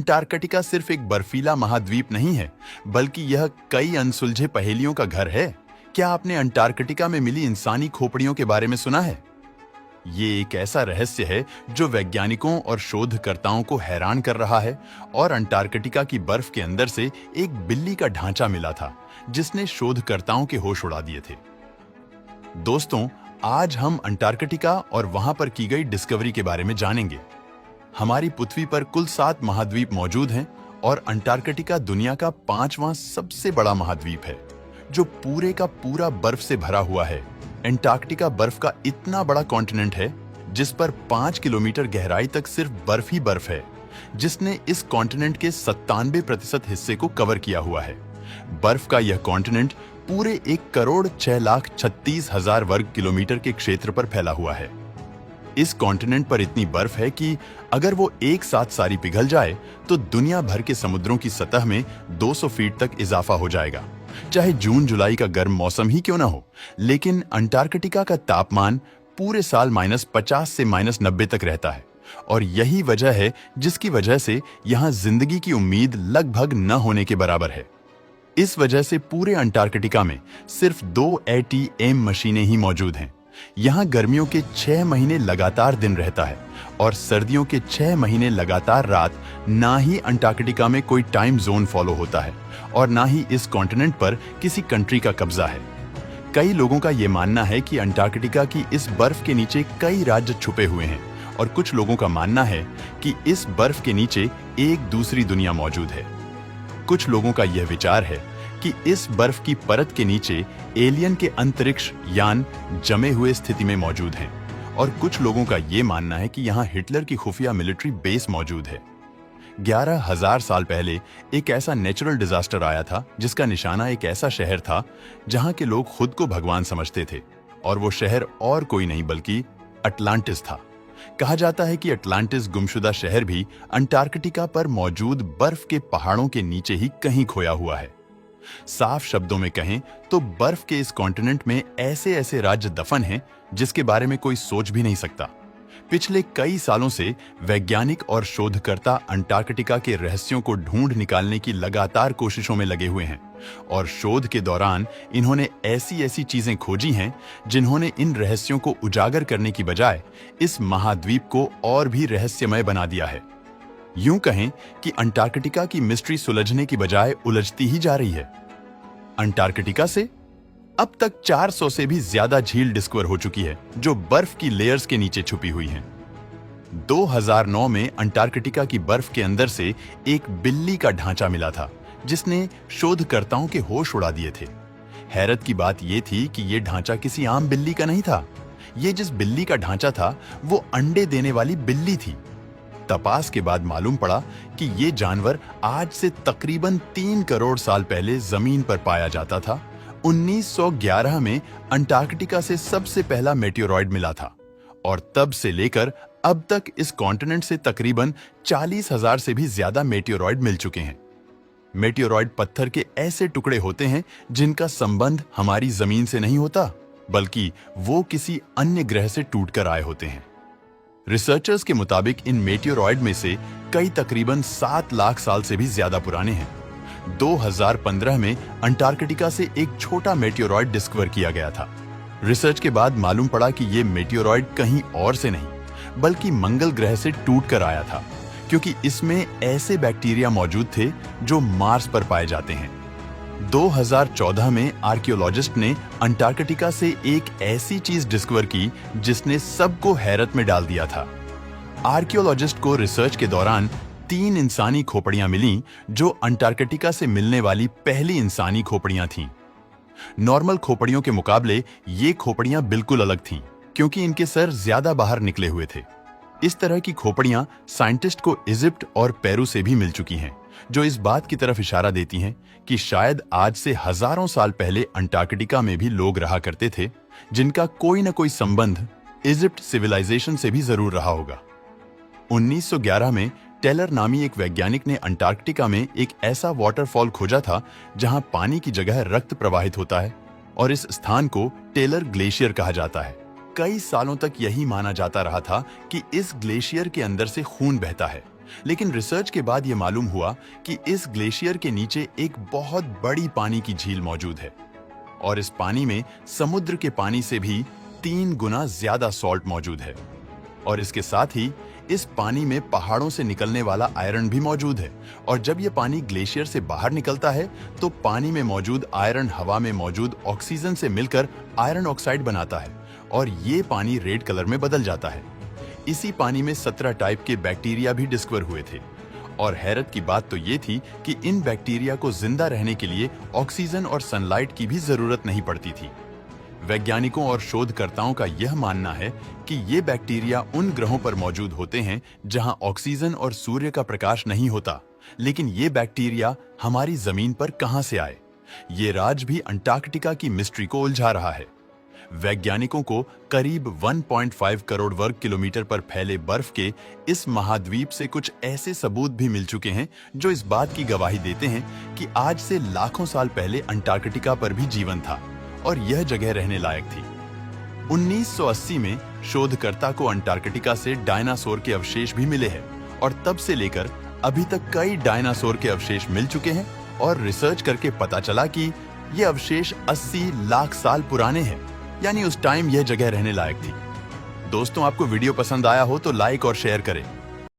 Antarctica सिर्फ एक बर्फीला महाद्वीप नहीं है, बल्कि यह कई अनसुलझे पहेलियों का घर है। क्या आपने अंटार्कटिका में मिली इंसानी खोपड़ियों के बारे में सुना है? ये एक ऐसा रहस्य है जो वैज्ञानिकों और शोधकर्ताओं को हैरान कर रहा है। और अंटार्कटिका की बर्फ के अंदर से एक बिल्ली का ढांचा मिला था, जिसने शोधकर्ताओं के होश उड़ा दिए थे। दोस्तों, आज हम अंटार्कटिका और वहां पर की गई डिस्कवरी के बारे में जानेंगे। हमारी पृथ्वी पर कुल 7 महाद्वीप मौजूद हैं और अंटार्कटिका दुनिया का 5वां सबसे बड़ा महाद्वीप है, जो पूरे का पूरा बर्फ से भरा हुआ है। अंटार्कटिका बर्फ का इतना बड़ा कॉन्टिनेंट है जिस पर 5 किलोमीटर गहराई तक सिर्फ बर्फ ही बर्फ है, जिसने इस कॉन्टिनेंट के 97% हिस्से को कवर किया हुआ है। बर्फ का यह कॉन्टिनेंट पूरे 1,06,36,000 वर्ग किलोमीटर के क्षेत्र पर फैला हुआ है। इस कॉन्टिनेंट पर इतनी बर्फ है कि अगर वो एक साथ सारी पिघल जाए तो दुनिया भर के समुद्रों की सतह में 200 फीट तक इजाफा हो जाएगा, चाहे जून जुलाई का गर्म मौसम ही क्यों ना हो। लेकिन अंटार्कटिका का तापमान पूरे साल -50 से -90 तक रहता है, और यही वजह है जिसकी वजह से यहाँ जिंदगी की उम्मीद लगभग न होने के बराबर है। इस वजह से पूरे अंटार्कटिका में सिर्फ 2 ATM मशीनें ही मौजूद हैं। यहाँ गर्मियों के 6 महीने लगातार दिन रहता है और सर्दियों के 6 महीने लगातार रात। ना ही अंटार्कटिका में कोई टाइम जोन फॉलो होता है और ना ही इस कॉन्टिनेंट पर किसी कंट्री का कब्जा है। कई लोगों का यह मानना है कि अंटार्कटिका की इस बर्फ के नीचे कई राज्य छुपे हुए हैं, और कुछ लोगों का मानना है कि इस बर्फ के नीचे एक दूसरी दुनिया मौजूद है। कुछ लोगों का यह विचार है कि इस बर्फ की परत के नीचे एलियन के अंतरिक्ष यान जमे हुए स्थिति में मौजूद हैं, और कुछ लोगों का यह मानना है कि यहाँ हिटलर की खुफिया मिलिट्री बेस मौजूद है। 11,000 साल पहले एक ऐसा नेचुरल डिजास्टर आया था जिसका निशाना एक ऐसा शहर था जहां के लोग खुद को भगवान समझते थे, और वो शहर और कोई नहीं बल्कि अटलांटिस था। कहा जाता है कि अटलांटिस गुमशुदा शहर भी अंटार्कटिका पर मौजूद बर्फ के पहाड़ों के नीचे ही कहीं खोया हुआ है। साफ शब्दों में कहें तो बर्फ के इस कॉन्टिनेंट में ऐसे ऐसे राज्य दफन हैं जिसके बारे में कोई सोच भी नहीं सकता। पिछले कई सालों से वैज्ञानिक और शोधकर्ता अंटार्कटिका के रहस्यों को ढूंढ निकालने की लगातार कोशिशों में लगे हुए हैं, और शोध के दौरान इन्होंने ऐसी ऐसी चीजें खोजी हैं जिन्होंने इन रहस्यों को उजागर करने की बजाय इस महाद्वीप को और भी रहस्यमय बना दिया है। यूं कहें कि अंटार्कटिका की मिस्ट्री सुलझने की बजाय उलझती ही जा रही है। अंटार्कटिका से अब तक 400 से भी ज्यादा झील डिस्कवर हो चुकी है, जो बर्फ की लेयर्स के नीचे छुपी हुई हैं। 2009 में अंटार्कटिका की बर्फ के अंदर से एक बिल्ली का ढांचा मिला था, जिसने शोधकर्ताओं के होश उड़ा दिए थे। हैरत की बात यह थी कि यह ढांचा किसी आम बिल्ली का नहीं था। ये जिस बिल्ली का ढांचा था वो अंडे देने वाली बिल्ली थी। तपास के बाद मालूम पड़ा कि ये जानवर आज से तकरीबन 3 करोड़ साल पहले जमीन पर पाया जाता था। 1911 में अंटार्कटिका से सबसे पहला मेटेओरॉइड मिला था, और तब से लेकर अब तक इस कॉन्टिनेंट से तकरीबन 40,000 से भी ज्यादा मेटेओरॉइड मिल चुके हैं। मेटेओरॉइड पत्थर के ऐसे टुकड़े होते हैं जिनका संबंध हमारी जमीन से नहीं होता, बल्कि वो किसी अन्य ग्रह से टूटकर आए होते हैं। रिसर्चर्स के मुताबिक इन मेटेओरॉइड में से कई तकरीबन 7 लाख साल से भी ज्यादा पुराने हैं। 2015 में अंटार्कटिका से एक छोटा मेटेओरॉइड डिस्कवर किया गया था। रिसर्च के बाद मालूम पड़ा कि ये मेटेओरॉइड कहीं और से नहीं बल्कि मंगल ग्रह से टूटकर आया था, क्योंकि इसमें ऐसे बैक्टीरिया मौजूद थे जो मार्स पर पाए जाते हैं। 2014 में आर्कियोलॉजिस्ट ने अंटार्कटिका से एक ऐसी चीज डिस्कवर की जिसने सबको हैरत में डाल दिया था। आर्कियोलॉजिस्ट को रिसर्च के दौरान 3 इंसानी खोपड़ियां मिलीं जो अंटार्कटिका से मिलने वाली पहली इंसानी खोपड़ियां थीं। नॉर्मल खोपड़ियों के मुकाबले ये खोपड़ियां बिल्कुल अलग थीं, क्योंकि इनके सर ज्यादा बाहर निकले हुए थे। इस तरह की खोपड़ियां साइंटिस्ट को इजिप्ट और पेरू से भी मिल चुकी हैं, जो इस बात की तरफ इशारा देती हैं कि शायद आज से हजारों साल पहले अंटार्कटिका में भी लोग रहा करते थे, जिनका कोई न कोई संबंध इजिप्ट सिविलाइजेशन से भी जरूर रहा होगा। 1911 में टेलर नामी एक वैज्ञानिक ने अंटार्कटिका में एक ऐसा वाटरफॉल खोजा था जहां पानी की जगह रक्त प्रवाहित होता है, और इस स्थान को टेलर ग्लेशियर कहा जाता है। कई सालों तक यही माना जाता रहा था कि इस ग्लेशियर के अंदर से खून बहता है, लेकिन रिसर्च के बाद यह मालूम हुआ कि इस ग्लेशियर के नीचे एक बहुत बड़ी पानी की झील मौजूद है और इस पानी में समुद्र के पानी से भी 3 गुना ज्यादा सॉल्ट मौजूद है। और इसके साथ ही इस पानी में पहाड़ों से निकलने वाला आयरन भी मौजूद है और जब यह पानी ग्लेशियर से बाहर निकलता है तो पानी में मौजूद आयरन हवा में मौजूद ऑक्सीजन से मिलकर आयरन ऑक्साइड बनाता है और ये पानी रेड कलर में बदल जाता है। इसी पानी में 17 टाइप के बैक्टीरिया भी डिस्कवर हुए थे और हैरत की बात तो ये थी कि इन बैक्टीरिया को जिंदा रहने के लिए ऑक्सीजन और सनलाइट की भी जरूरत नहीं पड़ती थी। वैज्ञानिकों और शोधकर्ताओं का यह मानना है कि ये बैक्टीरिया उन ग्रहों पर मौजूद होते हैं जहां ऑक्सीजन और सूर्य का प्रकाश नहीं होता, लेकिन ये बैक्टीरिया हमारी जमीन पर कहां से आए? ये राज भी अंटार्कटिका की मिस्ट्री को उलझा रहा है। वैज्ञानिकों को करीब 1.5 करोड़ वर्ग किलोमीटर पर फैले बर्फ के इस महाद्वीप से कुछ ऐसे सबूत भी मिल चुके हैं जो इस बात की गवाही देते हैं कि आज से लाखों साल पहले अंटार्कटिका पर भी जीवन था और यह जगह रहने लायक थी। 1980 में शोधकर्ता को अंटार्कटिका से डायनासोर के अवशेष भी मिले हैं और तब से लेकर अभी तक कई डायनासोर के अवशेष मिल चुके हैं और रिसर्च करके पता चला कि ये अवशेष 80 लाख साल पुराने हैं, यानी उस टाइम यह जगह रहने लायक थी। दोस्तों, आपको वीडियो पसंद आया हो तो लाइक और शेयर करें।